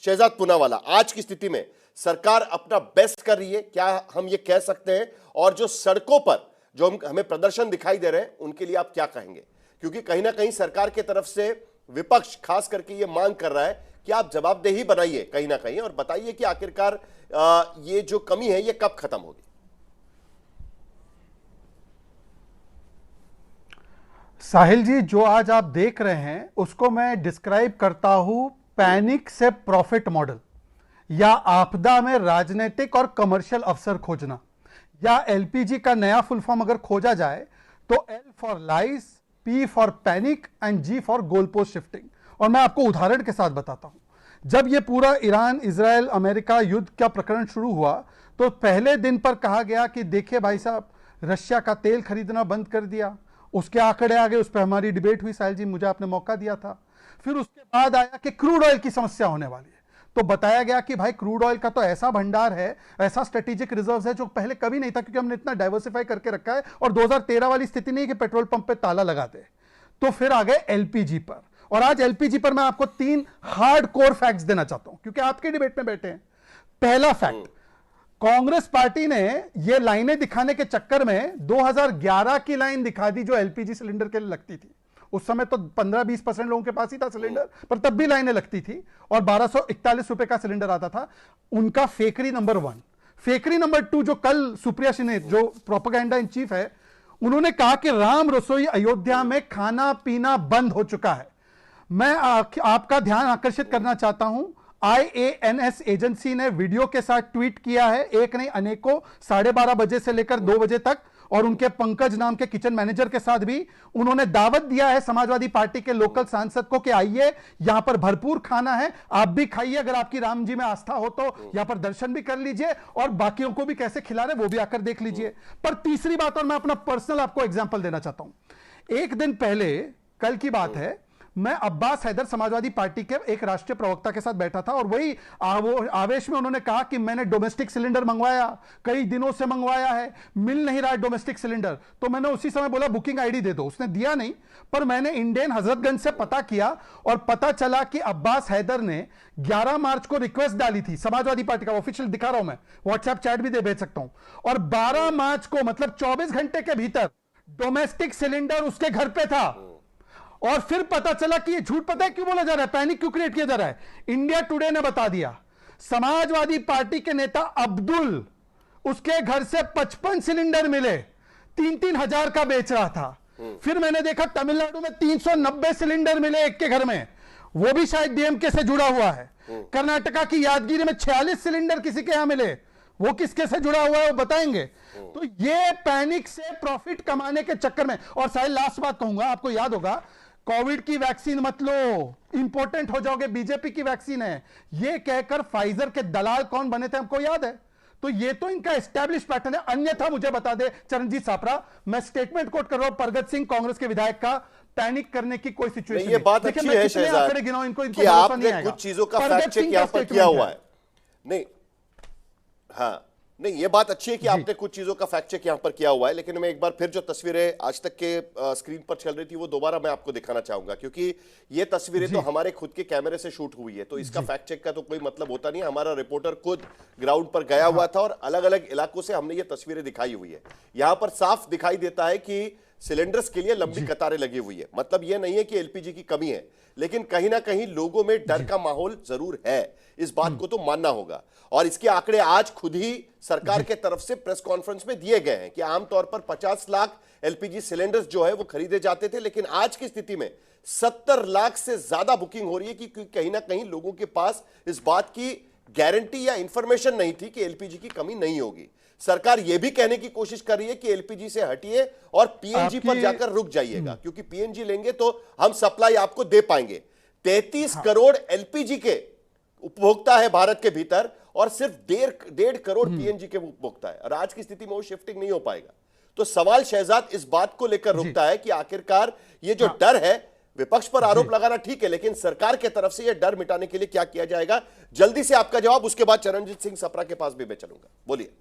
शहजाद पूनावाला, आज की स्थिति में सरकार अपना बेस्ट कर रही है, क्या हम ये कह सकते हैं? और जो सड़कों पर जो हमें प्रदर्शन दिखाई दे रहे हैं उनके लिए आप क्या कहेंगे? क्योंकि कहीं ना कहीं सरकार की तरफ से विपक्ष खास करके ये मांग कर रहा है कि आप जवाबदेही बनाइए कहीं ना कहीं और बताइए कि आखिरकार ये जो कमी है ये कब खत्म होगी। साहिल जी, जो आज आप देख रहे हैं उसको मैं डिस्क्राइब करता हूं पैनिक से प्रॉफिट मॉडल, या आपदा में राजनीतिक और कमर्शियल अवसर खोजना, या एलपीजी का नया फुल फॉर्म अगर खोजा जाए तो L for lies, P for panic and G for goal post shifting. और मैं आपको उदाहरण के साथ बताता हूं। जब यह पूरा ईरान इजराइल अमेरिका युद्ध का प्रकरण शुरू हुआ तो पहले दिन पर कहा गया कि देखिए भाई साहब, रशिया का तेल खरीदना बंद कर दिया। उसके आंकड़े आ गए, उस पर हमारी डिबेट हुई, साहिल जी मुझे आपने मौका दिया था। फिर उसके बाद आया कि क्रूड ऑयल की समस्या होने वाली है, तो बताया गया कि भाई क्रूड ऑयल का तो ऐसा भंडार है, ऐसा स्ट्रेटेजिक रिजर्व्स है जो पहले कभी नहीं था, क्योंकि हमने इतना डाइवर्सिफाई करके रखा है। और 2013 वाली स्थिति नहीं कि पेट्रोल पंप पे ताला लगा दे। तो फिर आ गए एलपीजी पर, और आज एलपीजी पर मैं आपको 3 हार्ड कोर फैक्ट्स देना चाहता हूं क्योंकि आपके डिबेट में बैठे हैं। पहला फैक्ट, कांग्रेस पार्टी ने ये लाइनें दिखाने के चक्कर में 2011 की लाइन दिखा दी जो एलपीजी सिलेंडर के लिए लगती थी। उस समय तो 15-20% लोगों के पास ही था सिलेंडर, पर तब भी लाइनें लगती थी और 1241 रुपए का सिलेंडर आता था। उनका फेकरी नंबर 1। फेकरी नंबर 2, जो कल सुप्रिया सिन्हा जो प्रोपेगेंडा इन चीफ है, उन्होंने कहा कि राम रसोई अयोध्या में खाना पीना बंद हो चुका है। मैं आपका ध्यान आकर्षित करना चाहता हूं, IANS एजेंसी ने वीडियो के साथ ट्वीट किया है, एक नहीं अनेकों, 12:30 बजे से लेकर 2 बजे तक, और उनके पंकज नाम के किचन मैनेजर के साथ भी उन्होंने दावत दिया है समाजवादी पार्टी के लोकल सांसद को कि आइए, यहां पर भरपूर खाना है, आप भी खाइए, अगर आपकी राम जी में आस्था हो तो यहां पर दर्शन भी कर लीजिए और बाकियों को भी कैसे खिला रहे वो भी आकर देख लीजिए। पर तीसरी बात, और मैं अपना पर्सनल आपको एग्जांपल देना चाहता हूं। एक दिन पहले, कल की बात है, मैं अब्बास हैदर समाजवादी पार्टी के एक राष्ट्रीय प्रवक्ता के साथ बैठा था और वही आवेश में उन्होंने कहा कि मैंने डोमेस्टिक सिलेंडर मंगवाया, कई दिनों से मंगवाया है, मिल नहीं रहा है डोमेस्टिक सिलेंडर। तो मैंने उसी समय बोला बुकिंग आईडी दे दो, उसने दिया नहीं, पर मैंने इंडियन हजरतगंज से पता किया और पता चला कि अब्बास हैदर ने 11 मार्च को रिक्वेस्ट डाली थी, समाजवादी पार्टी का ऑफिशियल दिखा रहा हूं मैं, व्हाट्सएप चैट भी दे भेज सकता हूं, और 12 मार्च को मतलब 24 घंटे के भीतर डोमेस्टिक सिलेंडर उसके घर पे था। और फिर पता चला कि ये झूठ, पता है क्यों बोला जा रहा है, पैनिक क्यों क्रिएट किया जा रहा है? इंडिया टुडे ने बता दिया, समाजवादी पार्टी के नेता अब्दुल, उसके घर से 55 सिलेंडर मिले, 3-3 हजार का बेच रहा था। फिर मैंने देखा तमिलनाडु में 390 सिलेंडर मिले एक के घर में, वो भी शायद डीएमके से जुड़ा हुआ है। कर्नाटका की यादगिरी में 46 सिलेंडर किसी के यहां मिले, वो किसके से जुड़ा हुआ है वो बताएंगे। तो ये पैनिक से प्रॉफिट कमाने के चक्कर में, और साहिल लास्ट बात कहूंगा, आपको याद होगा कोविड की वैक्सीन मत लो, इंपोर्टेंट हो जाओगे, बीजेपी की वैक्सीन है, ये कहकर फाइजर के दलाल कौन बने थे हमको याद है। तो ये तो इनका एस्टैब्लिश पैटर्न है। अन्यथा मुझे बता दे चरणजीत सापरा, मैं स्टेटमेंट कोट कर रहा हूं परगत सिंह कांग्रेस के विधायक का, पैनिक करने की कोई सिचुएशन नहीं। ये बात अच्छी है शहजाद कि आपने कुछ चीजों का फैक्ट चेक यहां पर किया हुआ है। नहीं, हाँ नहीं, ये बात अच्छी है कि आपने कुछ चीजों का फैक्ट चेक यहां पर किया हुआ है, लेकिन मैं एक बार फिर जो तस्वीरें आज तक के स्क्रीन पर चल रही थी वो दोबारा मैं आपको दिखाना चाहूंगा, क्योंकि ये तस्वीरें तो हमारे खुद के कैमरे से शूट हुई है, तो इसका फैक्ट चेक का तो कोई मतलब होता नहीं। हमारा रिपोर्टर खुद ग्राउंड पर गया हुआ था और अलग अलग इलाकों से हमने ये तस्वीरें दिखाई हुई है। यहां पर साफ दिखाई देता है कि सिलेंडर्स के लिए लंबी कतारें लगी हुई है। मतलब यह नहीं है कि एलपीजी की कमी है, लेकिन कहीं ना कहीं लोगों में डर का माहौल जरूर है, इस बात को तो मानना होगा। और इसके आंकड़े आज खुद ही सरकार के तरफ से प्रेस कॉन्फ्रेंस में दिए गए हैं कि आमतौर पर 50 लाख एलपीजी सिलेंडर्स जो है वो खरीदे जाते थे, लेकिन आज की स्थिति में 70 लाख से ज्यादा बुकिंग हो रही है, क्योंकि कहीं ना कहीं लोगों के पास इस बात की गारंटी या इंफॉर्मेशन नहीं थी कि एलपीजी की कमी नहीं होगी। सरकार यह भी कहने की कोशिश कर रही है कि एलपीजी से हटिए और पीएनजी पर जाकर रुक जाइएगा, क्योंकि पीएनजी लेंगे तो हम सप्लाई आपको दे पाएंगे। 33 करोड़ एलपीजी के उपभोक्ता है भारत के भीतर और सिर्फ 1.5 करोड़ पीएनजी के उपभोक्ता है, और आज की स्थिति में वो शिफ्टिंग नहीं हो पाएगा। तो सवाल शहजाद इस बात को लेकर रुकता है कि आखिरकार ये जो डर है, विपक्ष पर आरोप लगाना ठीक है, लेकिन सरकार के तरफ से यह डर मिटाने के लिए क्या किया जाएगा? जल्दी से आपका जवाब, उसके बाद चरणजीत सिंह सप्रा के पास भी मैं चलूंगा। बोलिए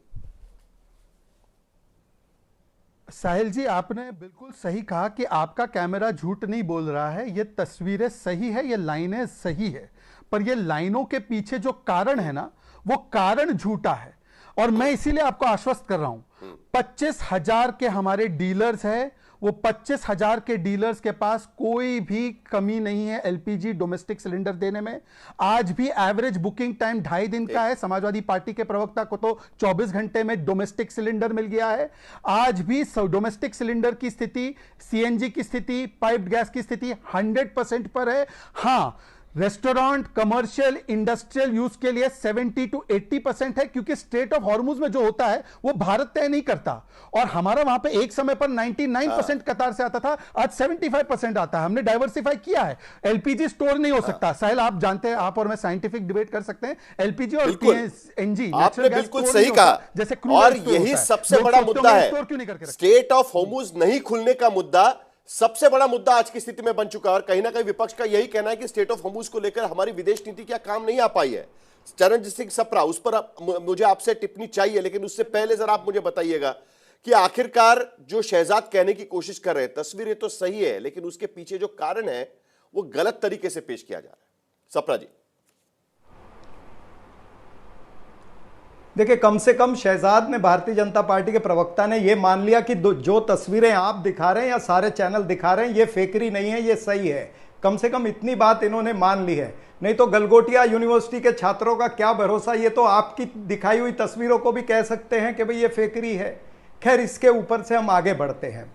साहिल जी, आपने बिल्कुल सही कहा कि आपका कैमरा झूठ नहीं बोल रहा है, ये तस्वीरें सही है, ये लाइनें सही है, पर ये लाइनों के पीछे जो कारण है ना, वो कारण झूठा है। और मैं इसीलिए आपको आश्वस्त कर रहा हूं, 25,000 के हमारे डीलर्स हैं, वो 25,000 के डीलर्स के पास कोई भी कमी नहीं है एलपीजी डोमेस्टिक सिलेंडर देने में। आज भी एवरेज बुकिंग टाइम 2.5 दिन का है। समाजवादी पार्टी के प्रवक्ता को तो 24 घंटे में डोमेस्टिक सिलेंडर मिल गया है। आज भी डोमेस्टिक सिलेंडर की स्थिति, सीएनजी की स्थिति, पाइप्ड गैस की स्थिति 100% पर है। हां, रेस्टोरेंट, कमर्शियल, इंडस्ट्रियल यूज के लिए 70 to 80% है, क्योंकि स्ट्रेट ऑफ हॉर्मुज में जो होता है वो भारत तय नहीं करता। और हमारा वहां पे एक समय पर 99% कतार से आता था, आज 75% आता है। हमने डाइवर्सिफाई किया है। एलपीजी स्टोर नहीं हो सकता। साहिल, आप जानते हैं, आप और मैं साइंटिफिक डिबेट कर सकते हैं, एलपीजी और एनजी आपने बिल्कुल सही कहा। जैसे और यही सबसे बड़ा मुद्दा है, स्ट्रेट ऑफ हॉर्मुज नहीं खुलने का मुद्दा सबसे बड़ा मुद्दा आज की स्थिति में बन चुका है। और कहीं ना कहीं विपक्ष का यही कहना है कि स्टेट ऑफ हॉर्मुज को लेकर हमारी विदेश नीति क्या काम नहीं आ पाई है। चरणजीत सिंह सप्रा, उस पर मुझे आपसे टिप्पणी चाहिए, लेकिन उससे पहले जरा आप मुझे बताइएगा कि आखिरकार जो शहजाद कहने की कोशिश कर रहे हैं, तस्वीरें तो सही है, लेकिन उसके पीछे जो कारण है वो गलत तरीके से पेश किया जा रहा है। सप्रा जी, देखिए, कम से कम शहजाद ने, भारतीय जनता पार्टी के प्रवक्ता ने यह मान लिया कि जो तस्वीरें आप दिखा रहे हैं या सारे चैनल दिखा रहे हैं ये फेकरी नहीं है, ये सही है। कम से कम इतनी बात इन्होंने मान ली है। नहीं तो गलगोटिया यूनिवर्सिटी के छात्रों का क्या भरोसा, ये तो आपकी दिखाई हुई तस्वीरों को भी कह सकते हैं कि भाई ये फेकरी है। खैर, इसके ऊपर से हम आगे बढ़ते हैं।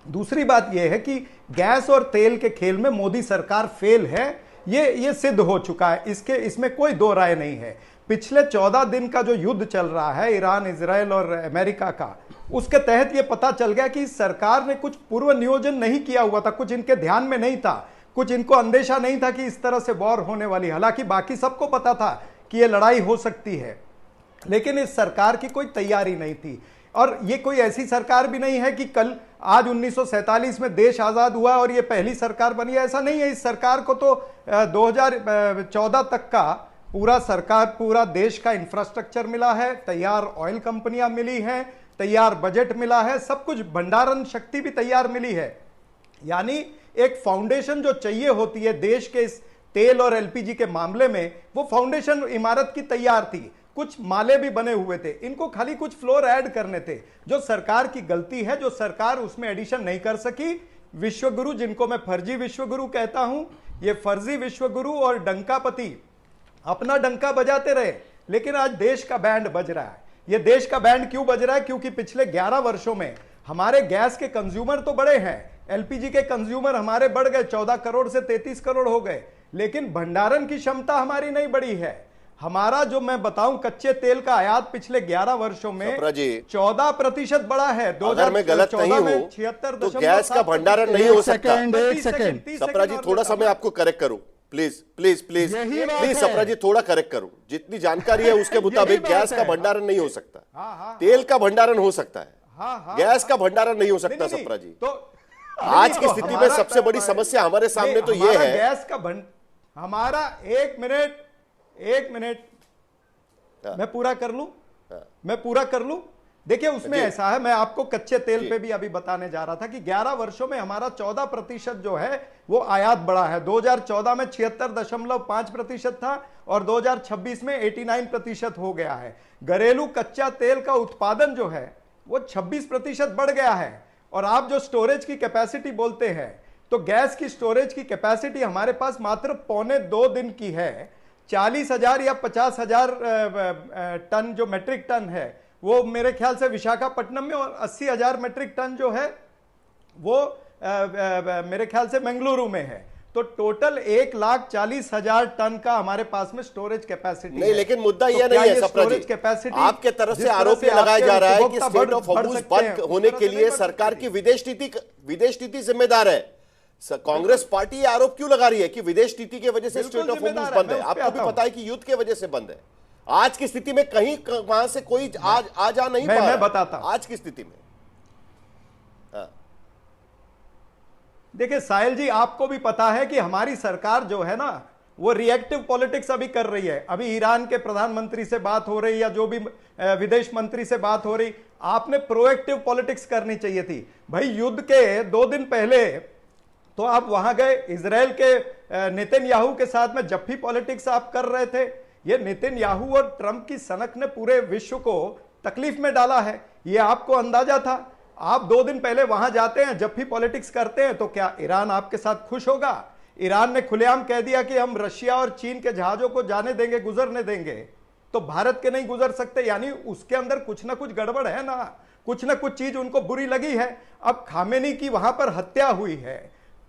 दूसरी बात यह है कि गैस और तेल के खेल में मोदी सरकार फेल है, ये सिद्ध हो चुका है। इसमें कोई दो राय नहीं है। पिछले 14 दिन का जो युद्ध चल रहा है ईरान, इजराइल और अमेरिका का, उसके तहत यह पता चल गया कि सरकार ने कुछ पूर्व नियोजन नहीं किया हुआ था, कुछ इनके ध्यान में नहीं था, कुछ इनको अंदेशा नहीं था कि इस तरह से वॉर होने वाली। हालांकि बाकी सबको पता था कि यह लड़ाई हो सकती है, लेकिन इस सरकार की कोई तैयारी नहीं थी। और ये कोई ऐसी सरकार भी नहीं है कि कल आज 1947 में देश आजाद हुआ और ये पहली सरकार बनी है, ऐसा नहीं है। इस सरकार को तो 2014 तक का पूरा देश का इंफ्रास्ट्रक्चर मिला है, तैयार ऑयल कंपनियां मिली हैं, तैयार बजट मिला है, सब कुछ, भंडारण शक्ति भी तैयार मिली है। यानी एक फाउंडेशन जो चाहिए होती है देश के इस तेल और एलपीजी के मामले में, वो फाउंडेशन इमारत की तैयार थी। कुछ माले भी बने हुए थे, इनको खाली कुछ फ्लोर ऐड करने थे। जो सरकार की गलती है, जो सरकार उसमें एडिशन नहीं कर सकी। विश्वगुरु, जिनको मैं फर्जी विश्वगुरु कहता हूं, ये फर्जी विश्वगुरु और डंकापति अपना डंका बजाते रहे, लेकिन आज देश का बैंड बज रहा है। यह देश का बैंड क्यों बज रहा है? क्योंकि पिछले 11 वर्षों में हमारे गैस के कंज्यूमर तो बढ़े हैं, एलपीजी के कंज्यूमर हमारे बढ़ गए, 14 करोड़ से 33 करोड़ हो गए, लेकिन भंडारण की क्षमता हमारी नहीं बढ़ी है। हमारा जो मैं बताऊं, कच्चे तेल का आयात पिछले 11 वर्षों में 14% बढ़ा है। अगर मैं गलत नहीं हूं 76 तो गैस का भंडारण नहीं हो सकता। एक सेकंड सप्रा जी, थोड़ा सा मैं आपको करेक्ट करूं, please please please please Sapra ji, थोड़ा करेक्ट करूं। जितनी जानकारी है उसके मुताबिक गैस का भंडारण नहीं हो सकता, तेल का भंडारण हो सकता है, गैस का भंडारण नहीं हो सकता। सप्रा जी, तो आज की स्थिति में सबसे बड़ी समस्या हमारे सामने तो यह है, गैस का हमारा एक मिनट मैं पूरा कर लूं। देखिए, उसमें ऐसा है, मैं आपको कच्चे तेल पे भी अभी बताने जा रहा था कि 11 वर्षों में हमारा 14% जो है वो आयात बढ़ा है। 2014 में 76.5% था और 2026 में 89% हो गया है। घरेलू कच्चा तेल का उत्पादन जो है वो 26% बढ़ गया है। और आप जो स्टोरेज की कैपेसिटी बोलते हैं, तो गैस की स्टोरेज की कैपेसिटी हमारे पास मात्र 1.25 दिन की है। 40,000 या 50,000 टन जो मैट्रिक टन है वो मेरे ख्याल से विशाखापट्टनम में, और 80,000 मैट्रिक टन जो है वो मेरे ख्याल से बेंगलुरु में है। तो टोटल 1,40,000 टन का हमारे पास में स्टोरेज कैपेसिटी नहीं, लेकिन मुद्दा यह नहीं है सप्रा जी, आपके तरफ से आरोप ये लगाया जा रहा है कि स्टेट ऑफ हॉर्मुज बंद होने के लिए सरकार की विदेश नीति जिम्मेदार है। कांग्रेस पार्टी ये आरोप क्यों लगा रही है कि विदेश नीति की वजह से स्टेट ऑफ हॉर्मुज बंद है? आपको भी पता है कि युद्ध की वजह से बंद है। आज की स्थिति में कहीं वहां से कोई आ जा नहीं पा रहा। मैं बताता हूं आज की स्थिति में। देखिए साहिल जी, आपको भी पता है कि हमारी सरकार जो है ना, वो रिएक्टिव पॉलिटिक्स अभी कर रही है। अभी ईरान के प्रधानमंत्री से बात हो रही, या जो भी विदेश मंत्री से बात हो रही, आपने प्रोएक्टिव पॉलिटिक्स करनी चाहिए थी। भाई, युद्ध के 2 दिन पहले तो आप वहां गए, इजराइल के नेतन्याहू के साथ में जफ्फी पॉलिटिक्स आप कर रहे थे। ये नेतन्याहू और ट्रंप की सनक ने पूरे विश्व को तकलीफ में डाला है, ये आपको अंदाजा था। आप 2 दिन पहले वहां जाते हैं, जफ्फी पॉलिटिक्स करते हैं, तो क्या ईरान आपके साथ खुश होगा? ईरान ने खुलेआम कह दिया कि हम रशिया और चीन के जहाजों को जाने देंगे, गुजरने देंगे, तो भारत के नहीं गुजर सकते। यानी उसके अंदर कुछ ना कुछ गड़बड़ है ना, कुछ ना कुछ चीज उनको बुरी लगी है। अब खामेनी की वहां पर हत्या हुई है,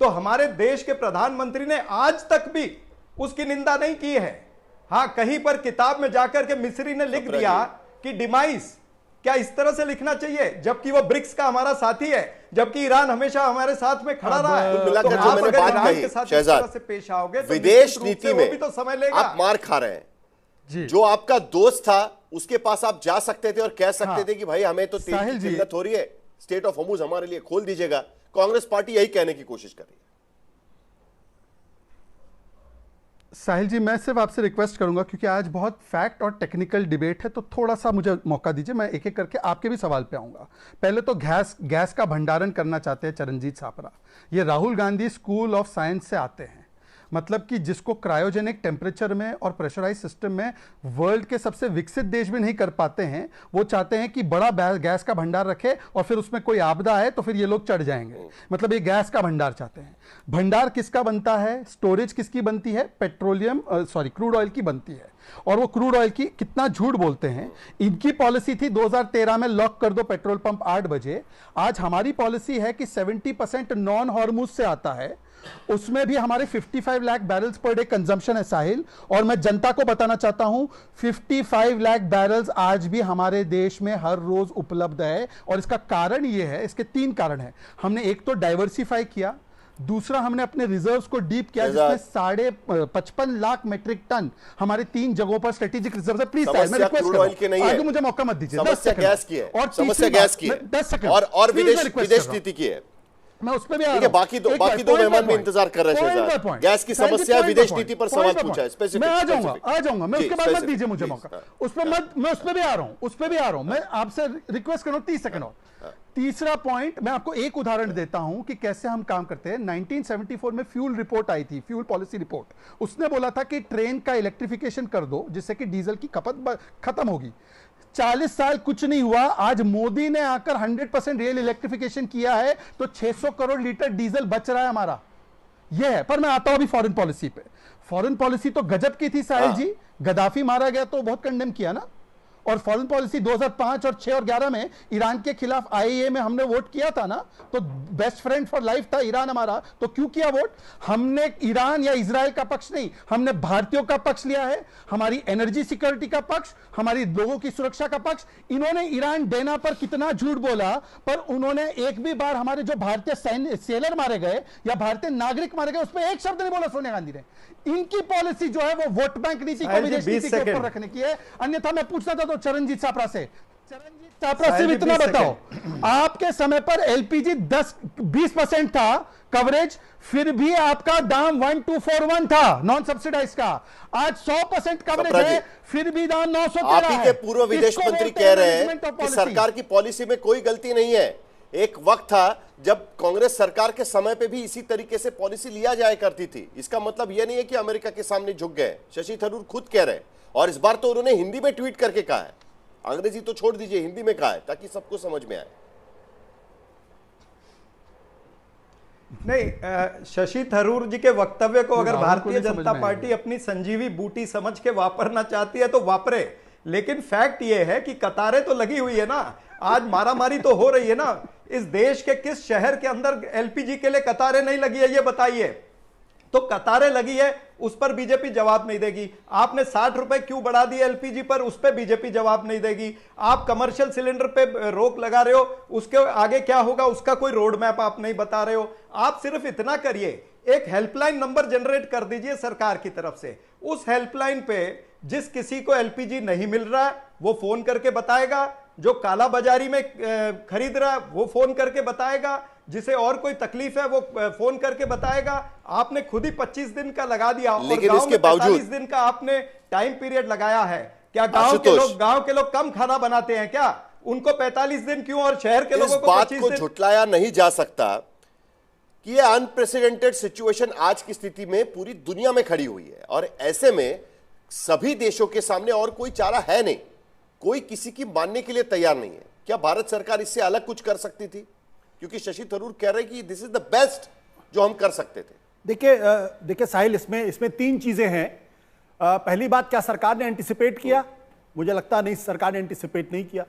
तो हमारे देश के प्रधानमंत्री ने आज तक भी उसकी निंदा नहीं की है। हाँ, कहीं पर किताब में जाकर के मिस्री ने लिख दिया कि डिमाइस, क्या इस तरह से लिखना चाहिए? जबकि वो ब्रिक्स का हमारा साथी है, जबकि ईरान हमेशा हमारे साथ में खड़ा रहा है। तो आप अगर ईरान के साथ इस तरह से पेश आओगे तो विदेश नीति में भी तो समय लेगा। आप मार खा रहे हैं। जो आपका दोस्त था उसके पास आप जा सकते थे और कह सकते थे कि भाई हमें तो तेल की किल्लत हो रही है, स्टेट ऑफ हॉर्मुज़ हमारे लिए खोल दीजिएगा। कांग्रेस पार्टी यही कहने की कोशिश कर रही है। साहिल जी, मैं सिर्फ आपसे रिक्वेस्ट करूंगा, क्योंकि आज बहुत फैक्ट और टेक्निकल डिबेट है, तो थोड़ा सा मुझे मौका दीजिए, मैं एक एक करके आपके भी सवाल पे आऊंगा। पहले तो गैस का भंडारण करना चाहते हैं चरणजीत छापरा। ये Rahul Gandhi school of science से आते हैं, मतलब कि जिसको क्रायोजेनिक टेम्परेचर में और प्रेशराइज सिस्टम में वर्ल्ड के सबसे विकसित देश भी नहीं कर पाते हैं, वो चाहते हैं कि बड़ा गैस का भंडार रखे और फिर उसमें कोई आपदा है तो फिर ये लोग चढ़ जाएंगे। मतलब ये गैस का भंडार चाहते हैं। भंडार किसका बनता है, स्टोरेज किसकी बनती है? क्रूड ऑयल की बनती है। और वो क्रूड ऑयल की कितना झूठ बोलते हैं। इनकी पॉलिसी थी 2013 में लॉक कर दो पेट्रोल पंप 8 बजे। आज हमारी पॉलिसी है कि 70% नॉन हॉर्मुज से आता है, उसमें भी हमारे 55 lakh barrels per day consumption है साहिल। और मैं जनता को बताना चाहता हूं 55 लाख बैरल्स आज भी हमारे देश में हर रोज उपलब्ध है। और इसका कारण यह है, इसके 3 कारण है। हमने एक तो डाइवर्सिफाई किया, दूसरा हमने अपने रिजर्व्स को डीप किया, जिसमें 55 लाख मेट्रिक टन हमारे 3 जगहों पर स्ट्रेटेजिक रिजर्व है। प्लीज साहिल, मैं रिक्वेस्ट कर रहा हूं, आगे मुझे मौका मत दीजिए। समस्या गैस की है, और समस्या गैस की है, 10 सेकंड और विदेश नीति की है। मैं उस पर भी आ रहा हूं। बाकी दो मेहमान भी इंतजार कर रहे हैं। गैस की समस्या, विदेश नीति पर सवाल पूछा है स्पेसिफिक। मैं आ जाऊंगा मैं उसके बाद मत दीजिए मुझे मौका। उस पर मैं उस पर भी आ रहा हूं। मैं आपसे रिक्वेस्ट कर रहा हूं 30 सेकंड और। तीसरा पॉइंट, मैं आपको एक उदाहरण देता हूं कि कैसे हम काम करते हैं। 1974 में फ्यूल रिपोर्ट आई थी, फ्यूल पॉलिसी रिपोर्ट। उसने बोला था कि ट्रेन का इलेक्ट्रिफिकेशन कर दो जिससे कि डीजल की खपत खत्म होगी। 40 साल कुछ नहीं हुआ। आज मोदी ने आकर 100% रेल इलेक्ट्रिफिकेशन किया है, तो 600 करोड़ लीटर डीजल बच रहा है हमारा। यह है। पर मैं आता हूं अभी फॉरेन पॉलिसी पे। फॉरेन पॉलिसी तो गजब की थी साहिल जी। गद्दाफी मारा गया तो बहुत कंडेम किया ना। और फॉरेन पॉलिसी 2005 और 6 और 11 में ईरान के खिलाफ आईएए में हमने वोट किया था ना, तो बेस्ट फ्रेंड फॉर लाइफ था ईरान हमारा। तो क्यों किया वोट? हमने ईरान या इजराइल का पक्ष नहीं, हमने भारतीयों का पक्ष लिया है, हमारी एनर्जी सिक्योरिटी का पक्ष, हमारी लोगों की सुरक्षा का पक्ष। इन्होंने ईरान देना पर कितना झूठ बोला, पर उन्होंने एक भी बार हमारे जो भारतीय सेलर मारे गए या भारतीय नागरिक मारे गए उस पर एक शब्द नहीं बोला सोनिया गांधी ने। इनकी पॉलिसी जो है वो वोट बैंक नीति को विदेश नीति के ऊपर रखने की है। अन्यथा मैं पूछना था तो चरणजीत छापरा से इतना बताओ, आपके समय पर एलपीजी 10-20% था कवरेज, फिर भी आपका दाम 1241 था नॉन सब्सिडाइज का। आज 100% कवरेज है, फिर भी दाम 913 है। आप ही के पूर्व विदेश मंत्री कह रहे हैं कि सरकार की पॉलिसी में कोई गलती नहीं है। एक वक्त था जब कांग्रेस सरकार के समय पे भी इसी तरीके से पॉलिसी लिया जाया करती थी। इसका मतलब यह नहीं है कि अमेरिका के सामने झुक गए। शशि थरूर खुद कह रहे हैं, और इस बार तो उन्होंने हिंदी में ट्वीट करके कहा है। अंग्रेजी तो छोड़ दीजिए, हिंदी में कहा है ताकि सबको समझ में आए। नहीं, शशि थरूर जी के वक्तव्य को अगर भारतीय जनता पार्टी अपनी संजीवी बूटी समझ के वापरना चाहती है तो वापरे, लेकिन फैक्ट ये है कि कतारें तो लगी हुई है ना। आज मारामारी तो हो रही है ना। इस देश के किस शहर के अंदर एलपीजी के लिए कतारें नहीं लगी है, ये बताइए। तो कतारें लगी है, उस पर बीजेपी जवाब नहीं देगी। आपने 60 रुपए क्यों बढ़ा दिए एलपीजी पर, उस पर बीजेपी जवाब नहीं देगी। आप कमर्शियल सिलेंडर पे रोक लगा रहे हो, उसके आगे क्या होगा उसका कोई रोड मैप आप नहीं बता रहे हो। आप सिर्फ इतना करिए, एक हेल्पलाइन नंबर जनरेट कर दीजिए सरकार की तरफ से। उस हेल्पलाइन पे जिस किसी को एलपीजी नहीं मिल रहा वो फोन करके बताएगा, जो काला बाजारी में खरीद रहा है वो फोन करके बताएगा, जिसे और कोई तकलीफ है वो फोन करके बताएगा। आपने खुद ही 25 दिन का लगा दिया, लेकिन और इसके बावजूद 45 दिन का आपने टाइम पीरियड लगाया है। क्या गांव के लोग कम खाना बनाते हैं क्या? उनको 45 दिन क्यों और शहर के लोगों को 25 दिन? इस बात को झुटलाया नहीं जा सकता कि ये अनप्रेसिडेंटेड सिचुएशन आज की स्थिति में पूरी दुनिया में खड़ी हुई है और ऐसे में सभी देशों के सामने और कोई चारा है नहीं, कोई किसी की मानने के लिए तैयार नहीं है। क्या भारत सरकार इससे अलग कुछ कर सकती थी? क्योंकि शशि थरूर कह रहे हैं कि दिस इज द बेस्ट जो हम कर सकते थे। देखिए साहिल, इसमें तीन चीजें हैं। पहली बात, क्या सरकार ने एंटिसिपेट किया? मुझे लगता नहीं सरकार ने एंटिसिपेट नहीं किया।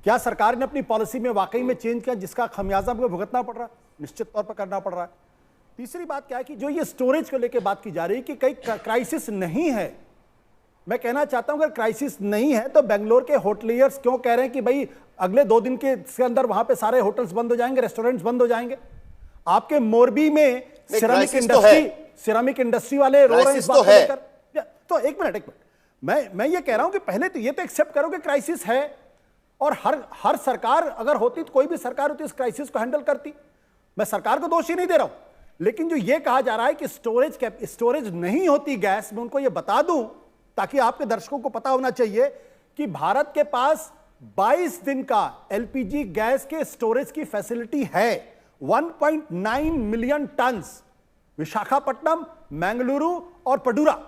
क्या सरकार ने अपनी पॉलिसी में वाकई में चेंज किया जिसका खमियाजा हमको भुगतना पड़ रहा है? निश्चित तौर पर करना पड़ रहा है। तीसरी बात क्या है कि जो ये स्टोरेज को लेकर बात की जा रही है कि कई क्राइसिस नहीं है, मैं कहना चाहता हूं अगर क्राइसिस नहीं है तो बेंगलोर के होटलियर्स क्यों कह रहे हैं कि भाई अगले 2 दिन के अंदर वहां पे सारे होटल्स बंद हो जाएंगे, रेस्टोरेंट्स बंद हो जाएंगे? आपके मोरबी में सिरामिक इंडस्ट्री वाले रो रहे हैं इस बात को लेकर। तो एक मिनट, मैं ये कह रहा हूं कि पहले तो ये तो एक्सेप्ट करो कि क्राइसिस है, और हर सरकार अगर होती तो कोई भी सरकार होती इस क्राइसिस को हैंडल करती। मैं सरकार को दोष ही नहीं दे रहा हूं, लेकिन जो ये कहा जा रहा है कि स्टोरेज नहीं होती गैस, मैं उनको ये बता दूं ताकि आपके दर्शकों को पता होना चाहिए कि भारत के पास 22 दिन का एलपीजी गैस के स्टोरेज की फैसिलिटी है। 1.9 मिलियन टन्स विशाखापट्टनम, मंगलुरु और पडुरा,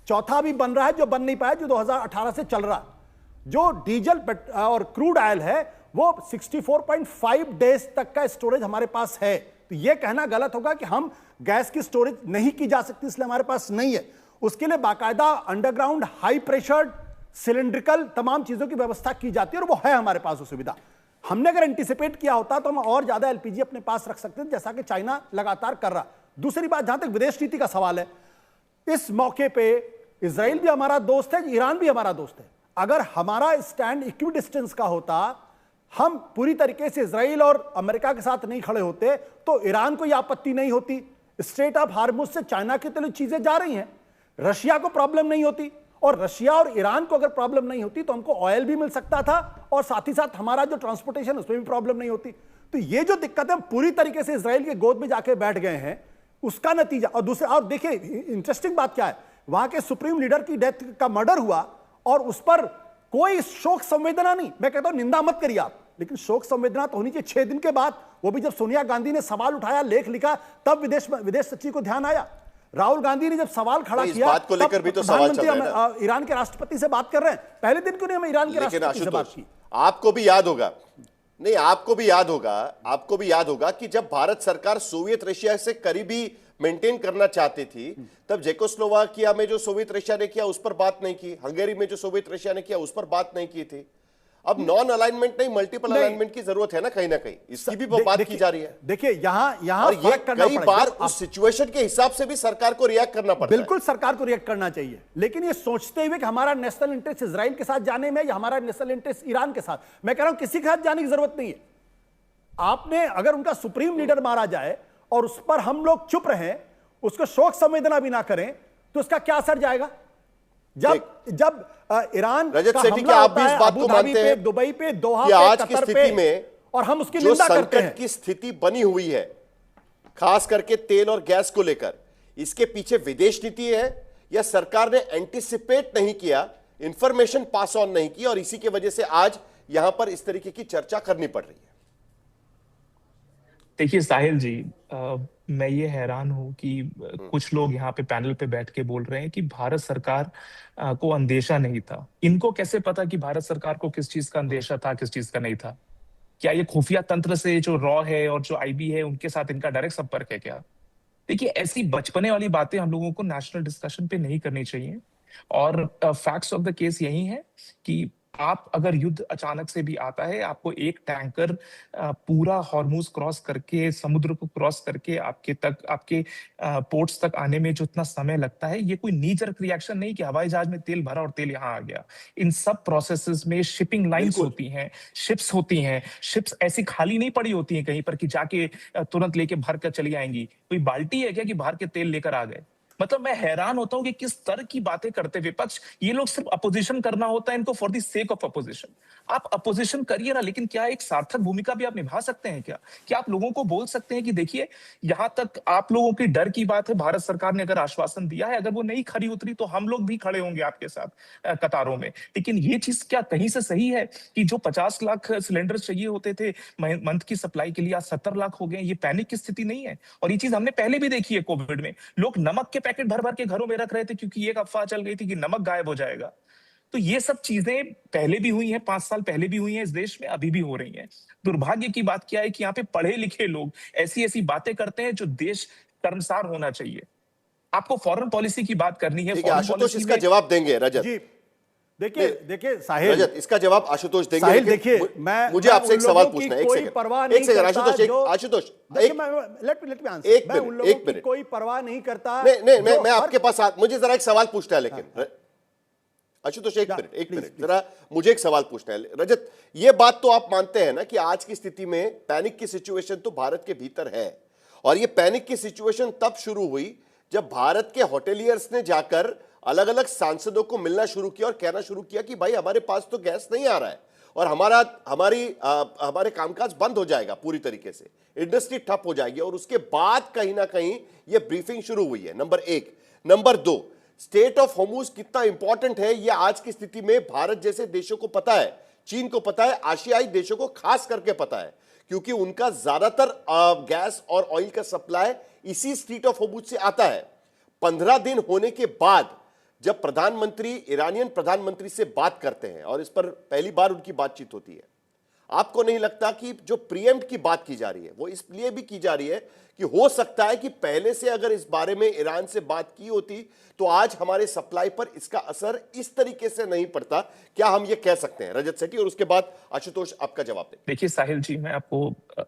चौथा भी बन रहा है जो बन नहीं पाया, जो 2018 से चल रहा। जो डीजल और क्रूड ऑयल है वो 64.5 डेज तक का स्टोरेज हमारे पास है। तो यह कहना गलत होगा कि हम गैस की स्टोरेज नहीं की जा सकती इसलिए हमारे पास नहीं है। उसके लिए बाकायदा अंडरग्राउंड हाई प्रेशर सिलेंड्रिकल तमाम चीजों की व्यवस्था की जाती है और वो है हमारे पास वो सुविधा। हमने अगर एंटिसिपेट किया होता तो हम और ज्यादा एलपीजी अपने पास रख सकते थे, जैसा कि चाइना लगातार कर रहा। दूसरी बात, जहां तक विदेश नीति का सवाल है, इस मौके पे इजराइल भी हमारा दोस्त है, ईरान भी हमारा दोस्त है। अगर हमारा स्टैंड इक्वी डिस्टेंस का होता, हम पूरी तरीके से इजराइल और अमेरिका के साथ नहीं खड़े होते, तो ईरान को यह आपत्ति नहीं होती। स्ट्रेट ऑफ हार्मुज से चाइना की तरफ चीजें जा रही हैं, रशिया को प्रॉब्लम नहीं होती, और रशिया और ईरान को अगर प्रॉब्लम नहीं होती तो हमको ऑयल भी मिल सकता था और साथ ही साथ हमारा जो ट्रांसपोर्टेशन उसमें भी प्रॉब्लम नहीं होती। तो ये जो दिक्कत है, पूरी तरीके से इजराइल के गोद में जाके बैठ गए हैं, उसका नतीजा। और दूसरे, और देखिए इंटरेस्टिंग बात क्या है, वहां के सुप्रीम लीडर की डेथ का मर्डर हुआ और उस पर कोई शोक संवेदना नहीं। मैं कहता हूं निंदा मत करिए आप, लेकिन शोक संवेदना तो होनी चाहिए 6 दिन के बाद। वो भी जब सोनिया गांधी ने सवाल उठाया, लेख लिखा, तब विदेश सचिव को ध्यान आया। राहुल गांधी ने जब सवाल खड़ा किया, बात को लेकर भी तो सवाल चल रहा है। ईरान के राष्ट्रपति से बात कर रहे हैं, पहले दिन क्यों नहीं हम ईरान के राष्ट्रपति से बात की? आपको भी याद होगा, नहीं आपको भी याद होगा कि जब भारत सरकार सोवियत रशिया से करीबी मेंटेन करना चाहती थी, तब जेकोस्लोवाकिया में जो सोवियत रशिया ने किया उस पर बात नहीं की, हंगेरी में जो सोवियत रशिया ने किया उस पर बात नहीं की थी। अब नॉन अलाइनमेंट नहीं, मल्टीपल अलाइनमेंट की जरूरत है ना कहीं, इसकी भी बात की जा रही है। देखिए यहां और ये कई बार उस सिचुएशन के हिसाब से भी सरकार को रिएक्ट करना पड़ता है। बिल्कुल सरकार को रिएक्ट करना चाहिए, लेकिन ये सोचते हुए कि हमारा नेशनल इंटरेस्ट इजराइल के साथ जाने में या हमारा नेशनल इंटरेस्ट ईरान के साथ, मैं कह रहा हूं किसी के साथ जाने की जरूरत नहीं है। आपने अगर उनका सुप्रीम लीडर मारा जाए और उस पर हम लोग चुप रहें, उसको शोक संवेदना भी ना करें, तो उसका क्या असर जाएगा? जब ईरान रजत सेठी, क्या आप भी इस बात को मानते हैं दुबई पे, दोहा पे, आज की स्थिति में और हम उसकी निंदा करते हैं, संकट की स्थिति बनी हुई है खास करके तेल और गैस को लेकर, इसके पीछे विदेश नीति है या सरकार ने एंटिसिपेट नहीं किया, इंफॉर्मेशन पास ऑन नहीं की और इसी की वजह से आज यहां पर इस तरीके की चर्चा करनी पड़ रही है? देखिए साहिल जी, मैं ये हैरान हूं कि कुछ लोग यहाँ पे पैनल पे बैठ के बोल रहे हैं कि भारत सरकार को अंदेशा नहीं था। इनको कैसे पता कि भारत सरकार को किस चीज का अंदेशा था, किस चीज का नहीं था? क्या ये खुफिया तंत्र से जो रॉ है और जो आईबी है उनके साथ इनका डायरेक्ट संपर्क है क्या? देखिए ऐसी बचपने वाली बातें हम लोगों को नेशनल डिस्कशन पे नहीं करनी चाहिए। और फैक्ट्स ऑफ द केस यही है कि आप अगर युद्ध अचानक से भी आता है, आपको एक टैंकर पूरा हॉर्मुज क्रॉस करके, समुद्र को क्रॉस करके आपके पोर्ट्स तक आने में जो इतना समय लगता है, ये कोई नी जर्क रिएक्शन नहीं कि हवाई जहाज में तेल भरा और तेल यहाँ आ गया। इन सब प्रोसेसेस में शिपिंग लाइंस होती हैं, शिप्स होती हैं। शिप्स ऐसी खाली नहीं पड़ी होती हैं कहीं पर कि जाके तुरंत लेके भर कर चली आएंगी। कोई बाल्टी है क्या कि भर के तेल लेकर आ गए? मतलब मैं हैरान होता हूं कि किस तरह की बातें करते विपक्ष। ये लोग सिर्फ अपोजिशन करना होता है इनको for the sake of opposition. आप अपोजिशन करिए ना, लेकिन क्या एक सार्थक भूमिका भी आप निभा सकते हैं क्या आप लोगों को बोल सकते हैं कि देखिए यहां तक आप लोगों की डर की बात है, भारत सरकार ने अगर आश्वासन दिया है, अगर वो नहीं खरी उतरी तो हम लोग भी खड़े होंगे आपके साथ कतारों में। लेकिन ये चीज क्या कहीं से सही है कि जो 50 लाख सिलेंडर चाहिए होते थे मंथ की सप्लाई के लिए, आज 70 लाख हो गए? ये पैनिक की स्थिति नहीं है। और ये चीज हमने पहले भी देखी है कोविड में, लोग नमक के पैकेट भर भर के घरों में रख रहे थे क्योंकि एक अफवाह चल गई थी कि नमक गायब हो जाएगा। तो ये सब चीजें पहले भी हुई हैं, 5 साल पहले भी हुई हैं इस देश में, अभी भी हो रही हैं। दुर्भाग्य की बात क्या है कि यहाँ पे पढ़े लिखे लोग ऐसी ऐसी बातें करते हैं जो देश कर्मसार होना चाहिए। आपको फॉरेन पॉलिसी की बात करनी है, आशुतोष इसका जवाब देंगे। रजत जी देखिए साहिल, रजत इसका जवाब आशुतोष देंगे। साहिल देखिए, मुझे आपसे एक सवाल पूछना है। एक सेकंड आशुतोष, एक मिनट, कोई परवाह नहीं करता। नहीं मैं आपके पास मुझे जरा एक सवाल पूछना है, लेकिन आशुतोष एक मिनट जरा मुझे एक सवाल पूछना है। रजत, ये बात तो आप मानते हैं ना कि आज की स्थिति में पैनिक की सिचुएशन तो भारत के भीतर है, और ये पैनिक की सिचुएशन तब शुरू हुई जब भारत के होटेलियर्स ने जाकर अलग अलग सांसदों को मिलना शुरू किया और कहना शुरू किया कि भाई हमारे पास तो गैस नहीं आ रहा है और हमारे कामकाज बंद हो जाएगा, पूरी तरीके से इंडस्ट्री ठप हो जाएगी। और उसके बाद कहीं ना कहीं ये ब्रीफिंग शुरू हुई है, number 1। Number 2, state of Hormuz कितना इंपॉर्टेंट है ये आज की स्थिति में भारत जैसे देशों को पता है, चीन को पता है, आशियाई देशों को खास करके पता है, क्योंकि उनका ज्यादातर गैस और ऑयल का सप्लाई इसी स्ट्रेट ऑफ होर्मुज से आता है। 15 दिन होने के बाद जब प्रधानमंत्री ईरानियन प्रधानमंत्री से बात करते हैं और इस पर पहली बार उनकी बातचीत होती है, आपको नहीं लगता कि जो प्रीएम्प्ट की बात की जा रही है वो इसलिए भी की जा रही है कि हो सकता है कि पहले से अगर इस बारे में ईरान से बात की होती तो आज हमारे सप्लाई पर इसका असर इस तरीके से नहीं पड़ता? क्या हम ये कह सकते हैं? रजत सेठी, और उसके बाद आशुतोष आपका जवाब दें। देखिए साहिल जी,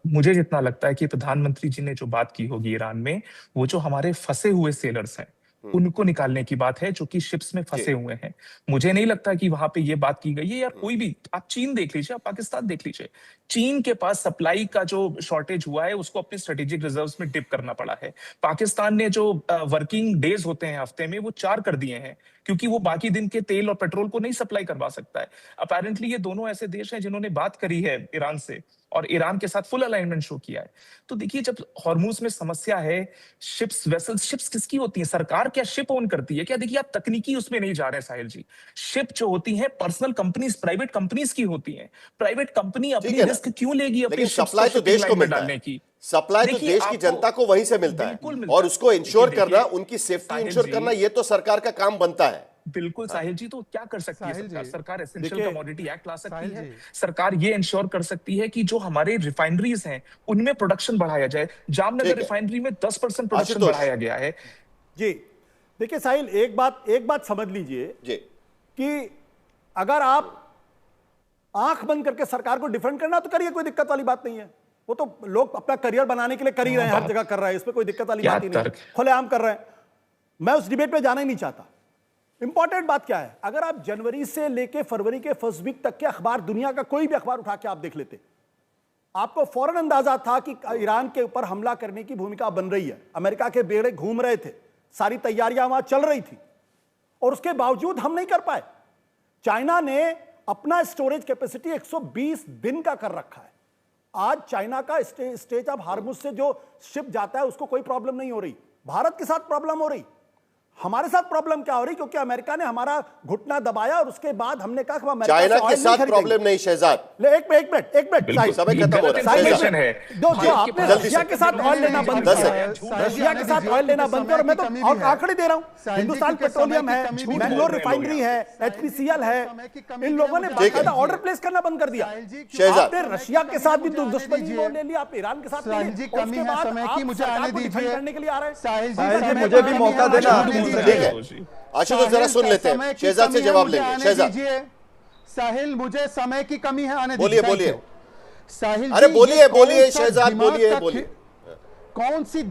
मुझे जितना लगता है कि प्रधानमंत्री जी ने जो बात की होगी ईरान में, वो जो हमारे फंसे हुए सेलर्स हैं उनको निकालने की बात है, जो कि शिप्स में फंसे हुए हैं। मुझे नहीं लगता कि वहां पे ये बात की गई है। यार कोई भी, आप चीन देख लीजिए, आप पाकिस्तान देख लीजिए, चीन के पास सप्लाई का जो शॉर्टेज हुआ है उसको अपने स्ट्रेटेजिक रिजर्व्स में डिप करना पड़ा है। पाकिस्तान ने जो वर्किंग डेज होते हैं हफ्ते में वो 4 कर दिए हैं, क्योंकि वो बाकी दिन के तेल और पेट्रोल को नहीं सप्लाई करवा सकता है। अपेरेंटली ये दोनों ऐसे देश हैं जिन्होंने बात करी है ईरान से और ईरान के साथ फुल अलाइनमेंट शो किया है। तो देखिए, जब हॉर्मुज में समस्या है, शिप्स किसकी होती है? सरकार क्या शिप ओन करती है क्या? देखिए, आप तकनीकी उसमें नहीं जा रहे हैं साहिल जी। शिप जो होती है पर्सनल कंपनीज, प्राइवेट कंपनीज की होती है। प्राइवेट कंपनी अपनी रिस्क क्यों लेगी अपनी सप्लाई तो देश को डालने की? सप्लाई तो देश की जनता को वहीं से मिलता है, और उसको इंश्योर करना, उनकी सेफ्टी इंश्योर करना, ये तो सरकार का काम बनता है। बिल्कुल साहिल जी, तो क्या कर सकती है सरकार? सरकार एसेंशियल कमोडिटी एक्ट ला सकती है। सरकार ये इंश्योर कर सकती है कि जो हमारे रिफाइनरीज हैं उनमें प्रोडक्शन बढ़ाया जाए। जामनगर रिफाइनरी में 10% प्रोडक्शन बढ़ाया गया है। जी देखिए साहिल, एक बात समझ लीजिए कि अगर आप आंख बंद करके सरकार को डिफेंड करना तो करिए, कोई दिक्कत वाली बात नहीं है। वो तो लोग अपना करियर बनाने के लिए कर ही रहे हैं, हर जगह कर रहे हैं, इसमें कोई दिक्कत वाली बात ही नहीं है, खुलेआम कर रहे हैं। मैं उस डिबेट पे जाना ही नहीं चाहता। इंपॉर्टेंट बात क्या है, अगर आप जनवरी से लेके फरवरी के फर्स्ट वीक तक के अखबार, दुनिया का कोई भी अखबार उठा के आप देख लेते, आपको फौरन अंदाजा था कि ईरान के ऊपर हमला करने की भूमिका बन रही है। अमेरिका के बेड़े घूम रहे थे, सारी तैयारियां वहां चल रही थी, और उसके बावजूद हम नहीं कर पाए। चाइना ने अपना स्टोरेज कैपेसिटी 120 दिन का कर रखा है। आज चाइना का स्टेज ऑफ हार्मुज से जो शिप जाता है उसको कोई प्रॉब्लम नहीं हो रही। भारत के साथ प्रॉब्लम हो रही। हमारे साथ प्रॉब्लम क्या हो रही? क्योंकि अमेरिका ने हमारा घुटना दबाया और उसके बाद हमने कहा कि अमेरिका चाइना के साथ प्रॉब्लम नहीं। शहजाद, एक मिनट समय खत्म हो रहा है। जो आपने रशिया के साथ ऑयल लेना बंद किया, रशिया के साथ ऑयल लेना बंद किया, और मैं तो आंकड़े दे रहा हूं। हिंदुस्तान पेट्रोलियम है, मैंगलोर रिफाइनरी है, HPCL है, इन लोगों ने बाकायदा ऑर्डर प्लेस करना बंद कर दिया। आपने रशिया के साथ भी दुश्मनी ले ली, आप ईरान के साथ मुझे आने दीजिए करने के लिए आ रहे हैं। मुझे भी मौका देना। आशुतोष जरा सुन लेते हैं, शहजाद से जवाब लेंगे। शहजाद, साहिल, मुझे समय की कमी है, आने बोलिए साहिल, अरे बोलिए शहजाद, बोलिए। कौन सी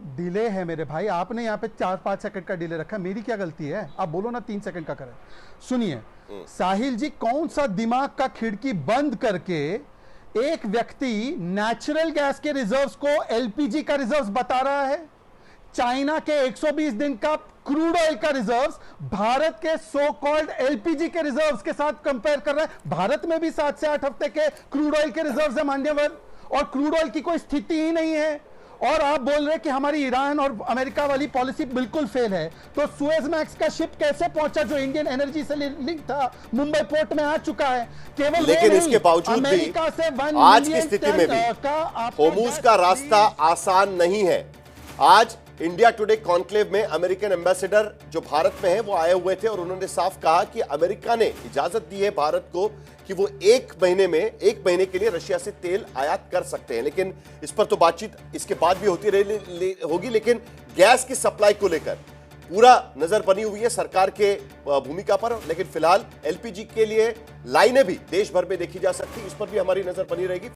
डिले है मेरे भाई? आपने यहाँ पे 4-5 सेकंड का डिले रखा, मेरी क्या गलती है? आप बोलो ना 3 सेकंड का करें। सुनिए साहिल जी, कौन सा दिमाग का खिड़की बंद करके एक व्यक्ति नेचुरल गैस के रिजर्व्स को LPG का रिजर्व्स बता रहा है? चाइना के 120 दिन का क्रूड ऑयल का रिजर्व्स भारत के सो कॉल्ड एलपीजी के रिजर्व्स के साथ कंपेयर कर रहा है। भारत में भी 7 से 8 हफ्ते के क्रूड ऑयल के रिजर्व्स है मान्यवर, और क्रूड ऑयल की कोई स्थिति ही नहीं है। और आप बोल रहे हैं कि हमारी ईरान और अमेरिका वाली पॉलिसी बिल्कुल फेल है। तो सुएज मैक्स का शिप कैसे पहुंचा जो इंडियन एनर्जी से लिंक था, मुंबई पोर्ट में आ चुका है। केवल लेकिन इसके बावजूद भी अमेरिका से 1 आज की स्थिति में भी होर्मुज का रास्ता आसान नहीं है। आज इंडिया टुडे कॉन्क्लेव में अमेरिकन एम्बेसडर जो भारत में है वो आए हुए थे और उन्होंने साफ कहा कि अमेरिका ने इजाजत दी है भारत को कि वो एक महीने के लिए रशिया से तेल आयात कर सकते हैं। लेकिन इस पर तो बातचीत इसके बाद भी होती होगी। लेकिन गैस की सप्लाई को लेकर पूरा नजर बनी हुई है सरकार के भूमिका पर। लेकिन फिलहाल एलपीजी के लिए लाइनें भी देश भर में देखी जा सकती, इस पर भी हमारी नजर बनी रहेगी।